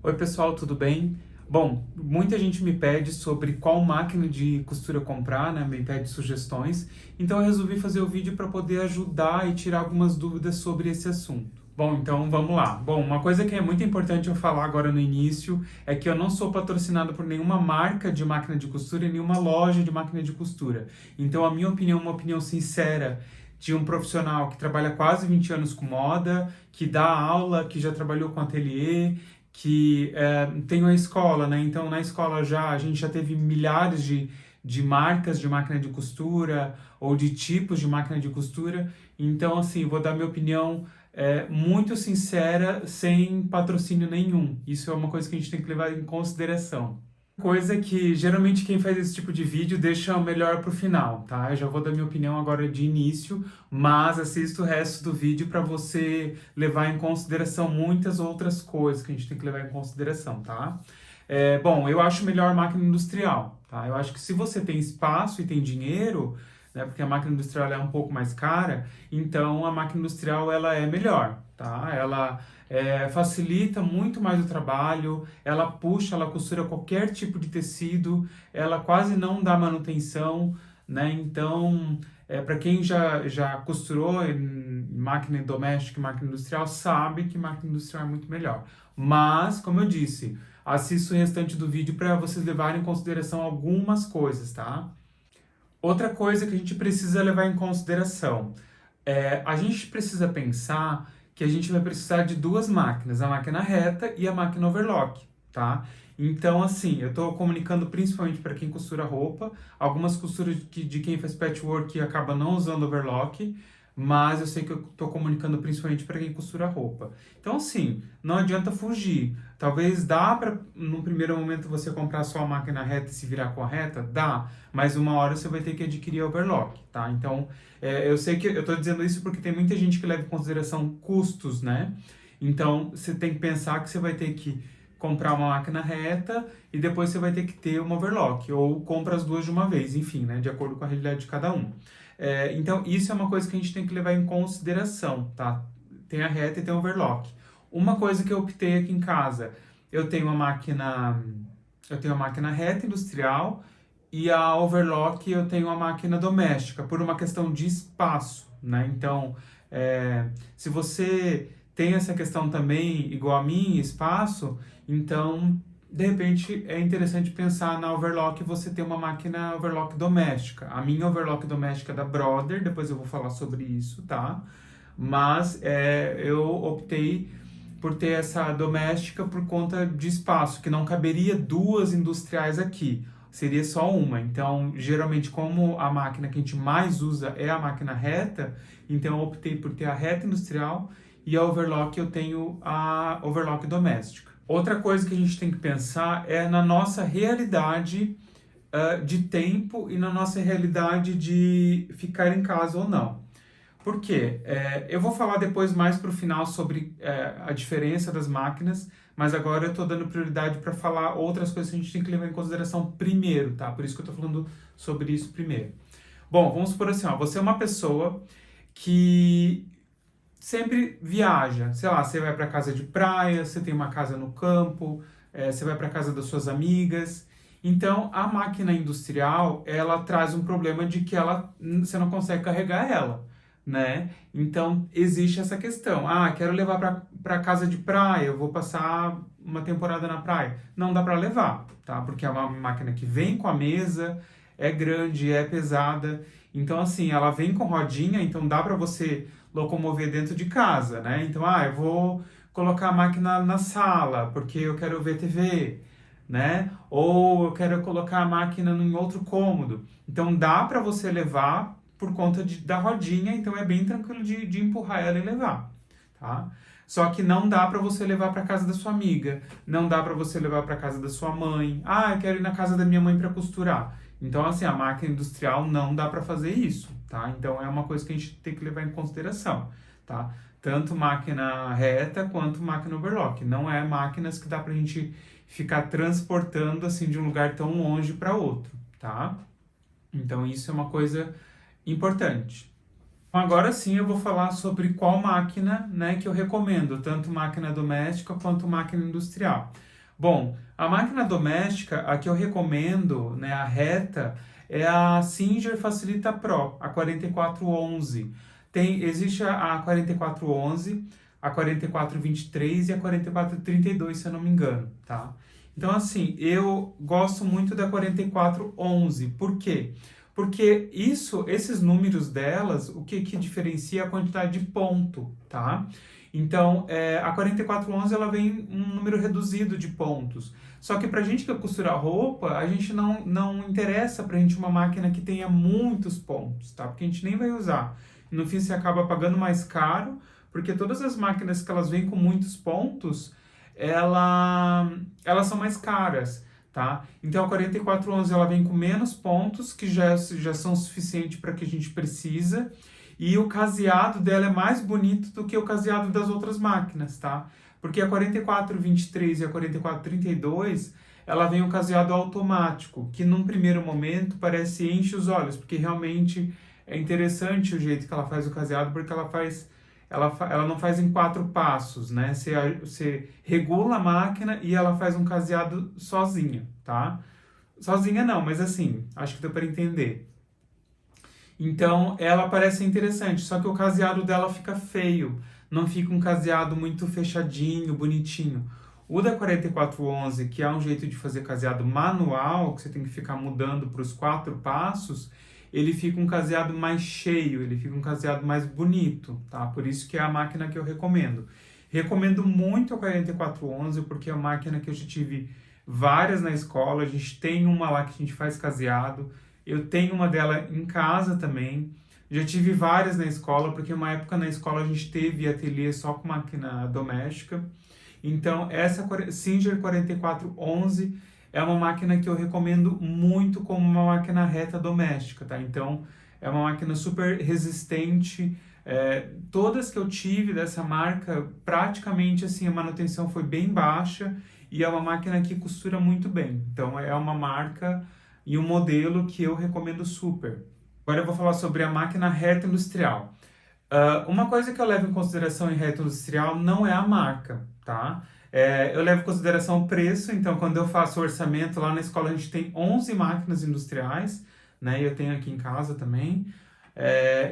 Oi pessoal, tudo bem? Bom, muita gente me pede sobre qual máquina de costura comprar, né? Me pede sugestões, então eu resolvi fazer o vídeo para poder ajudar e tirar algumas dúvidas sobre esse assunto. Bom, então vamos lá. Bom, uma coisa que é muito importante eu falar agora no início é que eu não sou patrocinado por nenhuma marca de máquina de costura e nenhuma loja de máquina de costura. Então a minha opinião é uma opinião sincera de um profissional que trabalha quase 20 anos com moda, que dá aula, que já trabalhou com ateliê, que tem uma escola, né? Então, na escola a gente já teve milhares de marcas de máquina de costura ou de tipos de máquina de costura. Então, assim, vou dar minha opinião muito sincera, sem patrocínio nenhum. Isso é uma coisa que a gente tem que levar em consideração. Coisa que geralmente quem faz esse tipo de vídeo deixa o melhor pro final, tá? Eu já vou dar minha opinião agora de início, mas assista o resto do vídeo para você levar em consideração muitas outras coisas que a gente tem que levar em consideração, tá? Bom, eu acho melhor máquina industrial, tá? Eu acho que se você tem espaço e tem dinheiro, né, porque a máquina industrial é um pouco mais cara, então a máquina industrial ela é melhor, tá? Ela facilita muito mais o trabalho, ela puxa, ela costura qualquer tipo de tecido, ela quase não dá manutenção, né? Então, para quem já costurou em máquina doméstica e máquina industrial, sabe que máquina industrial é muito melhor. Mas, como eu disse, assista o restante do vídeo para vocês levarem em consideração algumas coisas, tá? Outra coisa que a gente precisa levar em consideração a gente precisa pensar que a gente vai precisar de duas máquinas, a máquina reta e a máquina overlock, tá? Então, assim, eu estou comunicando principalmente para quem costura roupa, algumas costuras de quem faz patchwork acaba não usando overlock, mas eu sei que eu estou comunicando principalmente para quem costura roupa. Então, assim, não adianta fugir. Talvez dá para, no primeiro momento, você comprar só a máquina reta e se virar com a reta? Dá, mas uma hora você vai ter que adquirir a overlock, tá? Então, eu sei que eu estou dizendo isso porque tem muita gente que leva em consideração custos, né? Então, você tem que pensar que você vai ter que comprar uma máquina reta e depois você vai ter que ter uma overlock, ou compra as duas de uma vez, enfim, né? De acordo com a realidade de cada um. Então, isso é uma coisa que a gente tem que levar em consideração, tá? Tem a reta e tem a overlock. Uma coisa que eu optei aqui em casa, eu tenho eu tenho uma máquina reta industrial e a overlock eu tenho uma máquina doméstica, por uma questão de espaço, né? Então, se você tem essa questão também, igual a mim, espaço, então, de repente, é interessante pensar na overlock e você ter uma máquina overlock doméstica. A minha overlock doméstica é da Brother, depois eu vou falar sobre isso, tá? Mas eu optei por ter essa doméstica por conta de espaço, que não caberia duas industriais aqui, seria só uma. Então, geralmente, como a máquina que a gente mais usa é a máquina reta, então eu optei por ter a reta industrial e a overlock eu tenho a overlock doméstica. Outra coisa que a gente tem que pensar é na nossa realidade de tempo e na nossa realidade de ficar em casa ou não. Por quê? Eu vou falar depois mais para o final sobre a diferença das máquinas, mas agora eu estou dando prioridade para falar outras coisas que a gente tem que levar em consideração primeiro, tá? Por isso que eu estou falando sobre isso primeiro. Bom, vamos supor assim, ó, você é uma pessoa que sempre viaja, sei lá, você vai para casa de praia, você tem uma casa no campo, você vai para casa das suas amigas. Então, a máquina industrial, ela traz um problema de que você não consegue carregar ela, né? Então, existe essa questão. Ah, quero levar para casa de praia, eu vou passar uma temporada na praia. Não dá para levar, tá? Porque é uma máquina que vem com a mesa, é grande, é pesada. Então, assim, ela vem com rodinha, então dá para você locomover dentro de casa, né? Então, eu vou colocar a máquina na sala, porque eu quero ver TV, né? Ou eu quero colocar a máquina em outro cômodo. Então, dá para você levar por conta da rodinha, então é bem tranquilo de empurrar ela e levar, tá? Só que não dá para você levar para casa da sua amiga, não dá para você levar para casa da sua mãe. Ah, eu quero ir na casa da minha mãe para costurar. Então, assim, a máquina industrial não dá para fazer isso, tá? Então, é uma coisa que a gente tem que levar em consideração, tá? Tanto máquina reta quanto máquina overlock. Não é máquinas que dá pra gente ficar transportando, assim, de um lugar tão longe para outro, tá? Então, isso é uma coisa importante. Agora sim eu vou falar sobre qual máquina, né, que eu recomendo, tanto máquina doméstica quanto máquina industrial. Bom, a máquina doméstica, a que eu recomendo, né, a reta, é a Singer Facilita Pro, a 4411. Existe a 4411, a 4423 e a 4432, se eu não me engano, tá? Então, assim, eu gosto muito da 4411. Por quê? Porque esses números delas, o que diferencia é a quantidade de ponto, tá? Então, a 4411 ela vem um número reduzido de pontos. Só que para a gente que costura roupa, a gente não interessa para a gente uma máquina que tenha muitos pontos, tá? Porque a gente nem vai usar. No fim, você acaba pagando mais caro, porque todas as máquinas que elas vêm com muitos pontos, elas são mais caras, tá? Então a 4411 ela vem com menos pontos, que já são suficientes para que a gente precisa, e o caseado dela é mais bonito do que o caseado das outras máquinas, tá? Porque a 4423 e a 4432, ela vem o caseado automático, que num primeiro momento parece enche os olhos, porque realmente é interessante o jeito que ela faz o caseado, porque ela não faz em 4 passos, né? Você regula a máquina e ela faz um caseado sozinha, tá? Sozinha não, mas assim, acho que deu para entender. Então, ela parece interessante, só que o caseado dela fica feio, não fica um caseado muito fechadinho, bonitinho. O da 4411, que é um jeito de fazer caseado manual, que você tem que ficar mudando para os 4 passos, ele fica um caseado mais cheio, ele fica um caseado mais bonito, tá? Por isso que é a máquina que eu recomendo. Recomendo muito a 4411, porque é uma máquina que eu já tive várias na escola, a gente tem uma lá que a gente faz caseado, eu tenho uma dela em casa também. Já tive várias na escola, porque uma época na escola a gente teve ateliê só com máquina doméstica. Então, essa Singer 4411 é uma máquina que eu recomendo muito como uma máquina reta doméstica, tá? Então, é uma máquina super resistente. Todas que eu tive dessa marca, praticamente assim, a manutenção foi bem baixa e é uma máquina que costura muito bem. Então, é uma marca e um modelo que eu recomendo super. Agora eu vou falar sobre a máquina reta industrial. Uma coisa que eu levo em consideração em reta industrial não é a marca, tá? Eu levo em consideração o preço, então quando eu faço o orçamento, lá na escola a gente tem 11 máquinas industriais, né? E eu tenho aqui em casa também.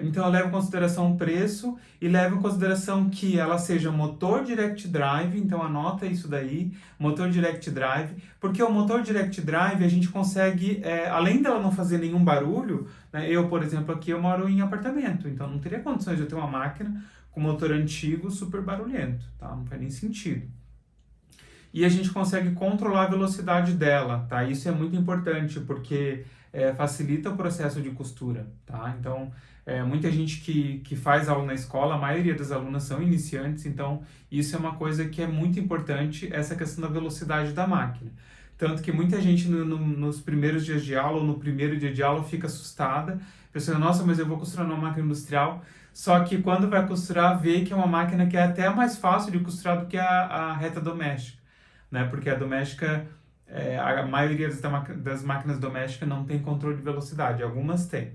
Então eu levo em consideração o preço e levo em consideração que ela seja motor direct drive, então anota isso daí, motor direct drive, porque o motor direct drive a gente consegue, além dela não fazer nenhum barulho, né, eu, por exemplo, aqui eu moro em apartamento, então não teria condições de eu ter uma máquina com motor antigo super barulhento, tá? Não faz nem sentido. E a gente consegue controlar a velocidade dela, tá? Isso é muito importante porque facilita o processo de costura, tá? Então, muita gente que faz aula na escola, a maioria das alunas são iniciantes, então isso é uma coisa que é muito importante, essa questão da velocidade da máquina. Tanto que muita gente nos primeiros dias de aula ou no primeiro dia de aula fica assustada, pensando, nossa, mas eu vou costurar numa máquina industrial. Só que quando vai costurar, vê que é uma máquina que é até mais fácil de costurar do que a reta doméstica, né? Porque a doméstica, a maioria das máquinas domésticas não tem controle de velocidade, algumas têm,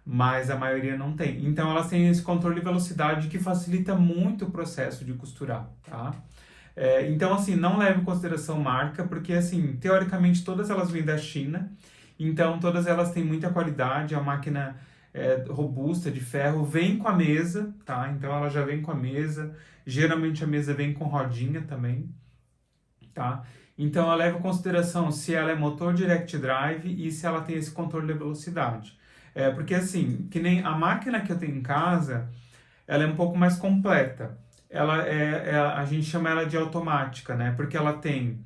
mas a maioria não tem. Então elas têm esse controle de velocidade que facilita muito o processo de costurar, tá? Então, assim, não leve em consideração marca, porque, assim, teoricamente todas elas vêm da China, então todas elas têm muita qualidade, a máquina robusta, de ferro, vem com a mesa, tá? Então ela já vem com a mesa, geralmente a mesa vem com rodinha também, tá? Então eu levo em consideração se ela é motor direct drive e se ela tem esse controle de velocidade. Porque, assim, que nem a máquina que eu tenho em casa, ela é um pouco mais completa. A gente chama ela de automática, né? Porque ela tem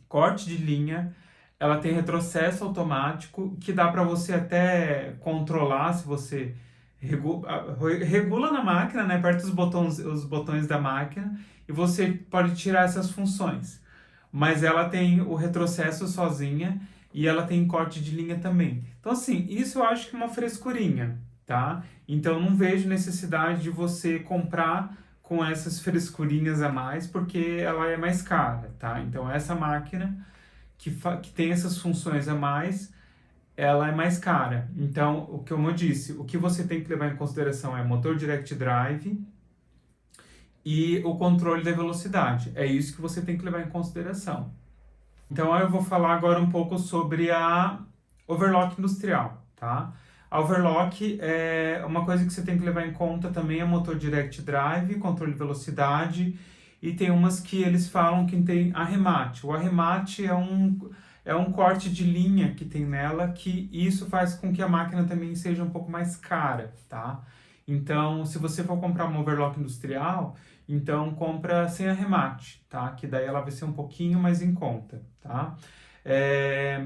corte de linha, ela tem retrocesso automático, que dá para você até controlar se você regula na máquina, né? Aperta os botões da máquina e você pode tirar essas funções. Mas ela tem o retrocesso sozinha e ela tem corte de linha também. Então, assim, isso eu acho que é uma frescurinha, tá? Então, não vejo necessidade de você comprar com essas frescurinhas a mais, porque ela é mais cara, tá? Então, essa máquina que tem essas funções a mais, ela é mais cara. Então, como eu disse, o que você tem que levar em consideração é motor direct drive, e o controle da velocidade. É isso que você tem que levar em consideração. Então eu vou falar agora um pouco sobre a overclock industrial, tá? A overclock é uma coisa que você tem que levar em conta também, é motor direct drive, controle de velocidade, e tem umas que eles falam que tem arremate. O arremate é um corte de linha que tem nela, que isso faz com que a máquina também seja um pouco mais cara, tá? Então, se você for comprar uma overclock industrial, então compra sem arremate, tá? Que daí ela vai ser um pouquinho mais em conta, tá? É,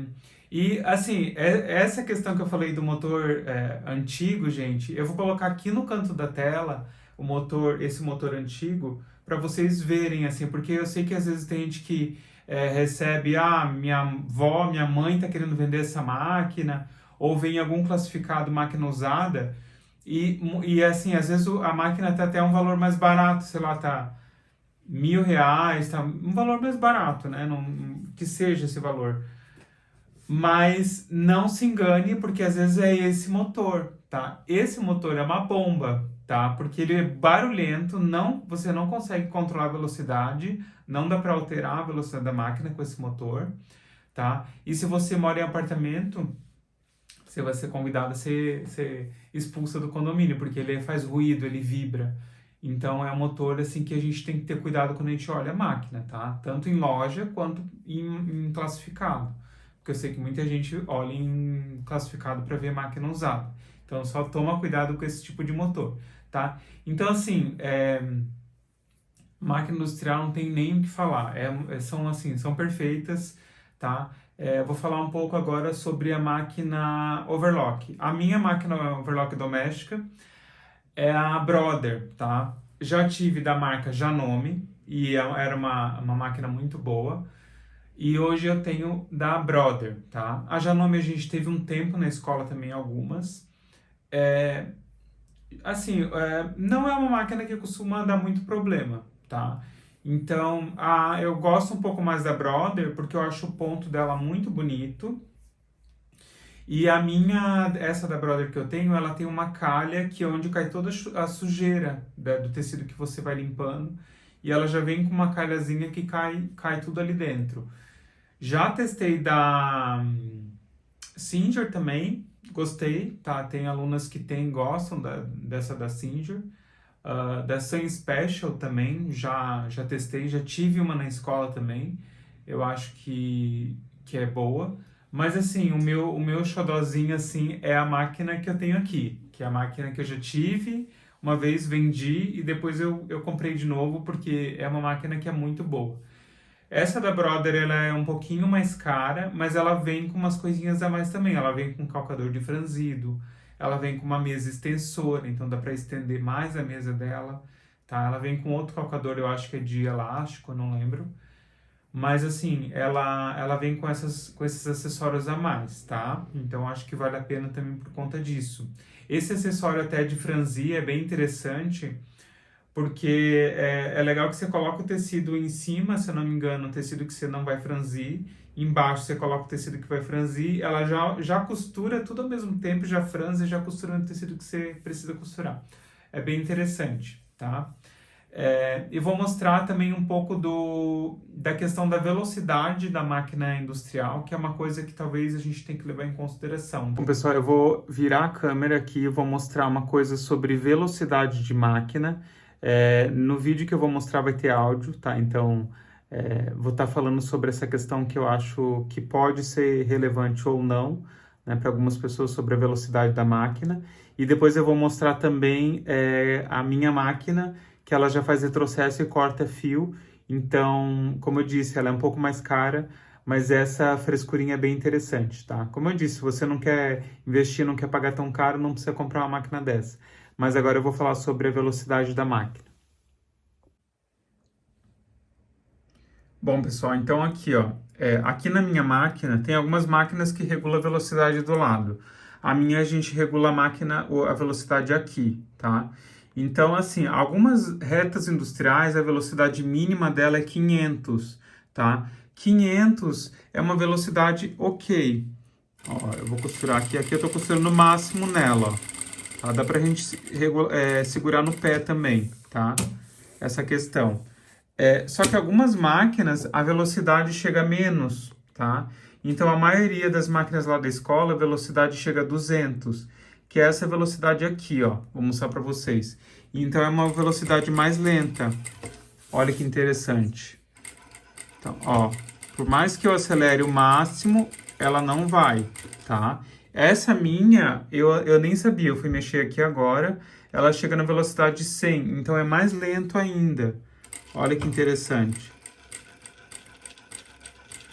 e assim, essa questão que eu falei do motor antigo, gente, eu vou colocar aqui no canto da tela o motor, esse motor antigo, para vocês verem, assim, porque eu sei que às vezes tem gente que recebe, minha avó, minha mãe tá querendo vender essa máquina, ou vem algum classificado máquina usada, e assim, às vezes a máquina tá até um valor mais barato, sei lá, tá R$ 1.000, tá um valor mais barato, né? Não, que seja esse valor. Mas não se engane, porque às vezes é esse motor, tá? Esse motor é uma bomba, tá? Porque ele é barulhento, você não consegue controlar a velocidade, não dá para alterar a velocidade da máquina com esse motor, tá? E se você mora em apartamento, você vai ser convidado a ser expulsa do condomínio, porque ele faz ruído, ele vibra. Então é um motor assim que a gente tem que ter cuidado quando a gente olha a máquina, tá? Tanto em loja quanto em classificado. Porque eu sei que muita gente olha em classificado para ver máquina usada. Então só toma cuidado com esse tipo de motor, tá? Então assim, máquina industrial não tem nem o que falar. São assim, são perfeitas, tá? Vou falar um pouco agora sobre a máquina overclock. A minha máquina overclock doméstica é a Brother, tá? Já tive da marca Janome e era uma máquina muito boa. E hoje eu tenho da Brother, tá? A Janome a gente teve um tempo na escola também, algumas. Assim, não é uma máquina que costuma dar muito problema, tá? Então, eu gosto um pouco mais da Brother porque eu acho o ponto dela muito bonito. E essa da Brother que eu tenho, ela tem uma calha que é onde cai toda a sujeira do tecido que você vai limpando. E ela já vem com uma calhazinha que cai tudo ali dentro. Já testei da Singer também, gostei, tá? Tem alunas que gostam dessa da Singer. Da Sun Special também, já testei, já tive uma na escola também. Eu acho que é boa. Mas assim, o meu xodozinho assim, é a máquina que eu tenho aqui, que é a máquina que eu já tive, uma vez vendi e depois eu comprei de novo porque é uma máquina que é muito boa. Essa da Brother, ela é um pouquinho mais cara, mas ela vem com umas coisinhas a mais também. Ela vem com calcador de franzido, ela vem com uma mesa extensora, então dá para estender mais a mesa dela, tá? Ela vem com outro calcador, eu acho que é de elástico, eu não lembro. Mas assim, ela vem com esses acessórios a mais, tá? Então acho que vale a pena também por conta disso. Esse acessório até de franzir é bem interessante, porque é legal que você coloca o tecido em cima, se eu não me engano, o tecido que você não vai franzir. Embaixo você coloca o tecido que vai franzir, ela já costura tudo ao mesmo tempo, já franze e já costura no tecido que você precisa costurar. É bem interessante, tá? E vou mostrar também um pouco da questão da velocidade da máquina industrial, que é uma coisa que talvez a gente tenha que levar em consideração. Bom, pessoal, eu vou virar a câmera aqui e vou mostrar uma coisa sobre velocidade de máquina. No vídeo que eu vou mostrar vai ter áudio, tá? Então, vou estar falando sobre essa questão que eu acho que pode ser relevante ou não, né, para algumas pessoas sobre a velocidade da máquina. E depois eu vou mostrar também a minha máquina, que ela já faz retrocesso e corta fio. Então, como eu disse, ela é um pouco mais cara, mas essa frescurinha é bem interessante, tá? Como eu disse, se você não quer investir, não quer pagar tão caro, não precisa comprar uma máquina dessa. Mas agora eu vou falar sobre a velocidade da máquina. Bom, pessoal, então aqui, ó, aqui na minha máquina tem algumas máquinas que regulam a velocidade do lado. A minha a gente regula a velocidade aqui, tá? Então, assim, algumas retas industriais, a velocidade mínima dela é 500, tá? 500 é uma velocidade ok. Ó, eu vou costurar aqui eu tô costurando no máximo nela, ó. Tá? Dá pra gente segurar no pé também, tá? essa questão. Só que algumas máquinas, a velocidade chega a menos, tá? Então, a maioria das máquinas lá da escola, a velocidade chega a 200, que é essa velocidade aqui, ó. Vou mostrar para vocês. Então, é uma velocidade mais lenta. Olha que interessante. Então, ó, por mais que eu acelere o máximo, ela não vai, tá? Essa minha, eu nem sabia, eu fui mexer aqui agora, ela chega na velocidade 100, então é mais lento ainda. Olha que interessante.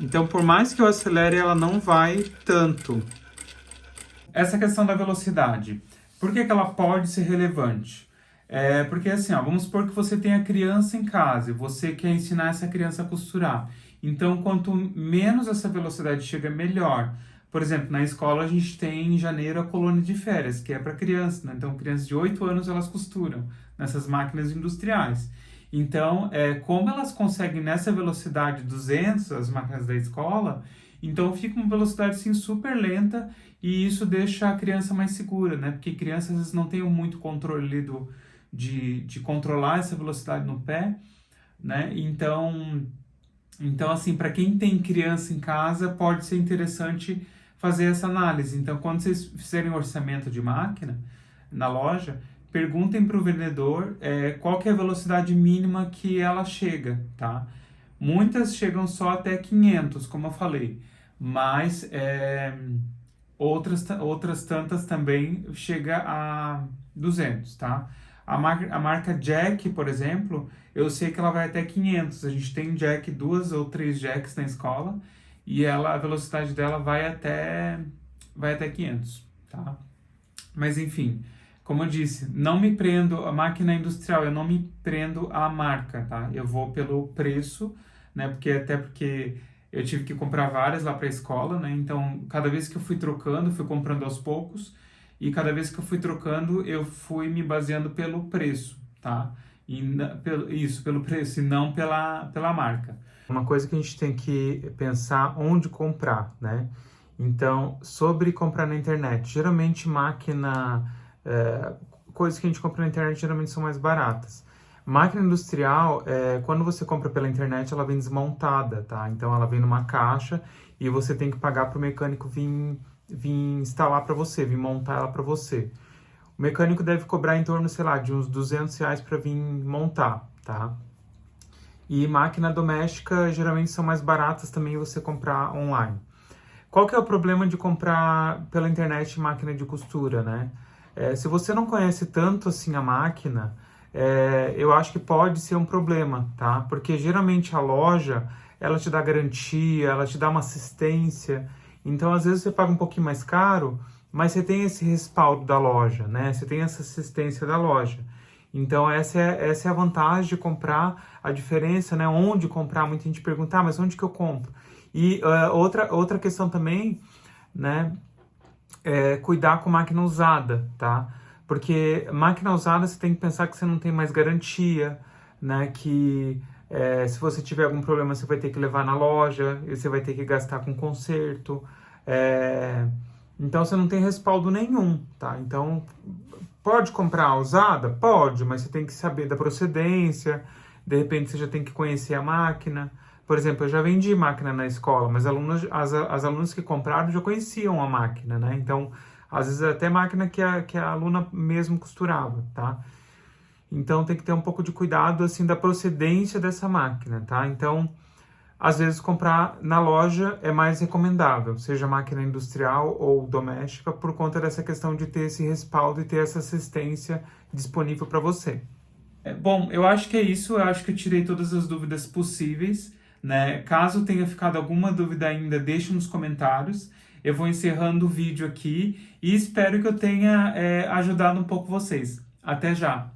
Então, por mais que eu acelere, ela não vai tanto. Essa questão da velocidade, por que que ela pode ser relevante? Porque assim, ó, vamos supor que você tem a criança em casa e você quer ensinar essa criança a costurar. Então, quanto menos essa velocidade chega, melhor. Por exemplo, na escola a gente tem em janeiro a colônia de férias, que é para crianças, né? Então, crianças de 8 anos elas costuram nessas máquinas industriais. Então, como elas conseguem nessa velocidade 200, as máquinas da escola, então fica uma velocidade assim, super lenta e isso deixa a criança mais segura, né? Porque crianças às vezes não têm muito controle ali de controlar essa velocidade no pé, né? Então assim, para quem tem criança em casa, pode ser interessante fazer essa análise. Então, quando vocês fizerem orçamento de máquina na loja, perguntem para o vendedor qual que é a velocidade mínima que ela chega, tá? Muitas chegam só até 500, como eu falei, mas outras tantas também chega a 200, tá? A marca Jack, por exemplo, eu sei que ela vai até 500. A gente tem Jack, 2 ou 3 Jacks na escola, e a velocidade dela vai até 500, tá? Mas enfim, como eu disse, não me prendo a máquina industrial, eu não me prendo à marca, tá? Eu vou pelo preço, né? Porque eu tive que comprar várias lá para a escola, né? Então, cada vez que eu fui trocando, fui comprando aos poucos, e cada vez que eu fui trocando, eu fui me baseando pelo preço, tá? Pelo preço e não pela marca. Uma coisa que a gente tem que pensar onde comprar, né? Então, sobre comprar na internet, geralmente coisas que a gente compra na internet geralmente são mais baratas. Máquina industrial, quando você compra pela internet, ela vem desmontada, tá? Então, ela vem numa caixa e você tem que pagar para o mecânico vir instalar para você, vir montar ela para você. O mecânico deve cobrar em torno, sei lá, de uns R$ 200 para vir montar, tá? E máquina doméstica, geralmente são mais baratas também você comprar online. Qual que é o problema de comprar pela internet máquina de costura, né? Se você não conhece tanto assim a máquina, eu acho que pode ser um problema, tá? Porque geralmente a loja, ela te dá garantia, ela te dá uma assistência. Então, às vezes você paga um pouquinho mais caro, mas você tem esse respaldo da loja, né? Você tem essa assistência da loja. Então, essa é a vantagem de comprar, a diferença, né? Onde comprar, muita gente pergunta, mas onde que eu compro? E outra questão também, né? Cuidar com máquina usada, tá? Porque máquina usada você tem que pensar que você não tem mais garantia, né? Que se você tiver algum problema você vai ter que levar na loja, e você vai ter que gastar com conserto. Então você não tem respaldo nenhum, tá? Então pode comprar usada? Pode, mas você tem que saber da procedência, de repente você já tem que conhecer a máquina. Por exemplo, eu já vendi máquina na escola, mas as alunas que compraram já conheciam a máquina, né? Então, às vezes até máquina que a aluna mesmo costurava, tá? Então, tem que ter um pouco de cuidado, assim, da procedência dessa máquina, tá? Então, às vezes comprar na loja é mais recomendável, seja máquina industrial ou doméstica, por conta dessa questão de ter esse respaldo e ter essa assistência disponível para você. Bom, eu acho que é isso, eu acho que eu tirei todas as dúvidas possíveis, né? Caso tenha ficado alguma dúvida ainda, deixe nos comentários. Eu vou encerrando o vídeo aqui e espero que eu tenha ajudado um pouco vocês. Até já!